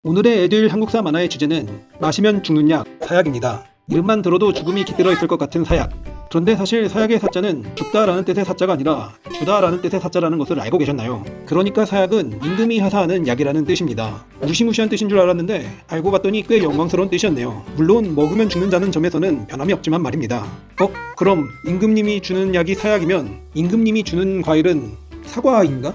오늘의 애들 한국사 만화의 주제는 마시면 죽는 약, 사약입니다. 이름만 들어도 죽음이 깃들어 있을 것 같은 사약. 그런데 사실 사약의 사자는 죽다라는 뜻의 사자가 아니라 주다라는 뜻의 사자라는 것을 알고 계셨나요? 그러니까 사약은 임금이 하사하는 약이라는 뜻입니다. 무시무시한 뜻인 줄 알았는데 알고 봤더니 꽤 영광스러운 뜻이었네요. 물론 먹으면 죽는다는 점에서는 변함이 없지만 말입니다. 그럼 임금님이 주는 약이 사약이면 임금님이 주는 과일은 사과인가?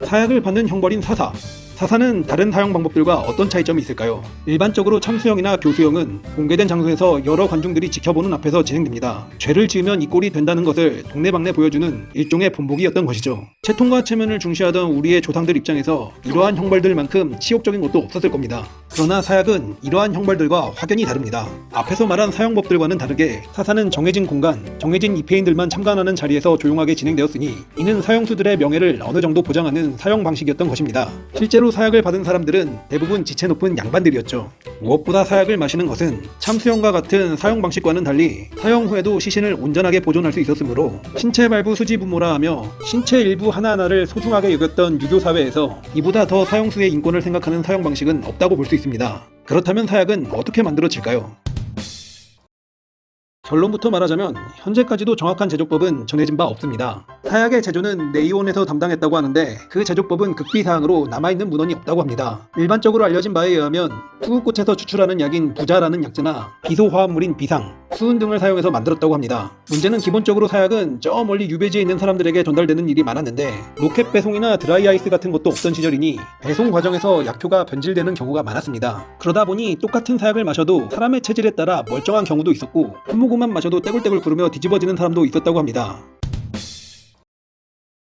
사약을 받는 형벌인 사사. 사사는 다른 사형 방법들과 어떤 차이점이 있을까요? 일반적으로 참수형이나 교수형은 공개된 장소에서 여러 관중들이 지켜보는 앞에서 진행됩니다. 죄를 지으면 이 꼴이 된다는 것을 동네방네 보여주는 일종의 본보기였던 것이죠. 채통과 체면을 중시하던 우리의 조상들 입장에서 이러한 형벌들만큼 치욕적인 것도 없었을 겁니다. 그러나 사약은 이러한 형벌들과 확연히 다릅니다. 앞에서 말한 사형법들과는 다르게 사사는 정해진 공간, 정해진 입회인들만 참관하는 자리에서 조용하게 진행되었으니 이는 사형수들의 명예를 어느 정도 보장하는 사형 방식이었던 것입니다. 실제로 사약을 받은 사람들은 대부분 지체 높은 양반들이었죠. 무엇보다 사약을 마시는 것은 참수형과 같은 사형 방식과는 달리 사형 후에도 시신을 온전하게 보존할 수 있었으므로 신체 발부 수지부모라 하며 신체 일부 하나하나를 소중하게 여겼던 유교 사회에서 이보다 더 사형수의 인권을 생각하는 사형 방식은 없다고 볼 수 있습니다. 그렇다면 사약은 어떻게 만들어질까요? 결론부터 말하자면 현재까지도 정확한 제조법은 정해진 바 없습니다. 사약의 제조는 내이원에서 담당했다고 하는데 그 제조법은 극비사항으로 남아있는 문헌이 없다고 합니다. 일반적으로 알려진 바에 의하면 수국꽃에서 추출하는 약인 부자라는 약재나 비소화합물인 비상, 수은 등을 사용해서 만들었다고 합니다. 문제는 기본적으로 사약은 저 멀리 유배지에 있는 사람들에게 전달되는 일이 많았는데 로켓 배송이나 드라이아이스 같은 것도 없던 시절이니 배송 과정에서 약효가 변질되는 경우가 많았습니다. 그러다 보니 똑같은 사약을 마셔도 사람의 체질에 따라 멀쩡한 경우도 있었고 한 모금만 마셔도 떼굴떼굴 구르며 뒤집어지는 사람도 있었다고 합니다.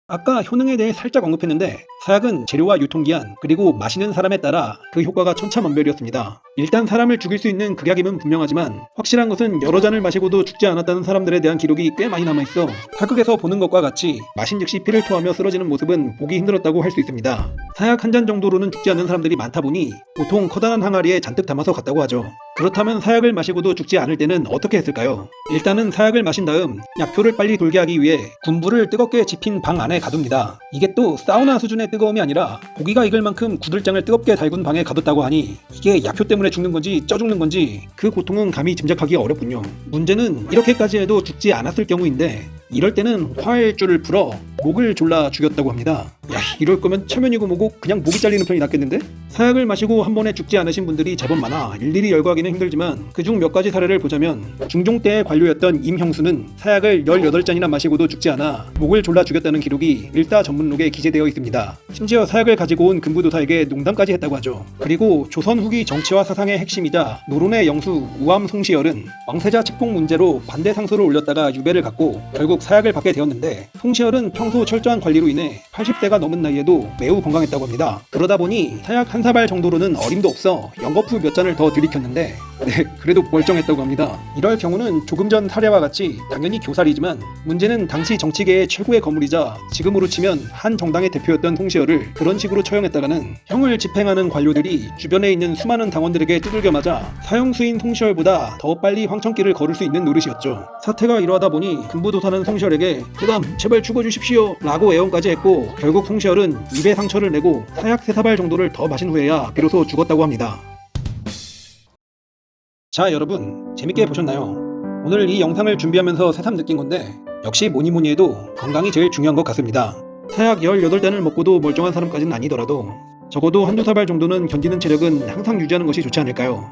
아까 효능에 대해 살짝 언급했는데 사약은 재료와 유통기한 그리고 마시는 사람에 따라 그 효과가 천차만별이었습니다. 일단 사람을 죽일 수 있는 극약임은 분명하지만 확실한 것은 여러 잔을 마시고도 죽지 않았다는 사람들에 대한 기록이 꽤 많이 남아있어 사극에서 보는 것과 같이 마신 즉시 피를 토하며 쓰러지는 모습은 보기 힘들었다고 할 수 있습니다. 사약 한 잔 정도로는 죽지 않는 사람들이 많다 보니 보통 커다란 항아리에 잔뜩 담아서 갔다고 하죠. 그렇다면 사약을 마시고도 죽지 않을 때는 어떻게 했을까요? 일단은 사약을 마신 다음 약효를 빨리 돌게 하기 위해 군불을 뜨겁게 지핀 방 안에 가둡니다. 이게 또 사우나 수준의 뜨거움이 아니라 고기가 익을 만큼 구들장을 뜨겁게 달군 방에 가뒀다고 하니 이게 약효 때문에 죽는 건지 쪄 죽는 건지 그 고통은 감히 짐작하기 어렵군요. 문제는 이렇게까지 해도 죽지 않았을 경우인데 이럴 때는 화일줄을 풀어 목을 졸라 죽였다고 합니다. 야, 이럴 거면 체면이고 뭐고 그냥 목이 잘리는 편이 낫겠는데? 사약을 마시고 한 번에 죽지 않으신 분들이 제법 많아 일일이 열거하기는 힘들지만 그중 몇 가지 사례를 보자면 중종 때의 관료였던 임형수는 사약을 18잔이나 마시고도 죽지 않아 목을 졸라 죽였다는 기록이 일다 전문록에 기재되어 있습니다. 심지어 사약을 가지고 온 금부도사에게 농담까지 했다고 하죠. 그리고 조선 후기 정치와 사상의 핵심이자 노론의 영수 우암 송시열은 왕세자 책봉 문제로 반대 상소를 올렸다가 유배를 갖고 결국 사약을 받게 되었는데 송시열은 평소 철저한 관리로 인해 80대가 넘은 나이에도 매우 건강했다고 합니다. 그러다 보니 사약 한 사발 정도로는 어림도 없어 연거푸 몇 잔을 더 들이켰는데 그래도 멀쩡했다고 합니다. 이럴 경우는 조금 전 사례와 같이 당연히 교살이지만 문제는 당시 정치계의 최고의 거물이자 지금으로 치면 한 정당의 대표였던 송시열을 그런 식으로 처형했다가는 형을 집행하는 관료들이 주변에 있는 수많은 당원들에게 두들겨 맞아 사형수인 송시열보다 더 빨리 황천길을 걸을 수 있는 노릇이었죠. 사태가 이러하다 보니 금부도사는 송시열에게 대감 제발 죽어주십시오 라고 애원까지 했고 결국 송시열은 입에 상처를 내고 사약 3사발 정도를 더 마신 후에야 비로소 죽었다고 합니다. 자, 여러분 재밌게 보셨나요? 오늘 이 영상을 준비하면서 새삼 느낀 건데 역시 뭐니뭐니 해도 건강이 제일 중요한 것 같습니다. 사약 18잔을 먹고도 멀쩡한 사람까지는 아니더라도 적어도 한두 사발 정도는 견디는 체력은 항상 유지하는 것이 좋지 않을까요?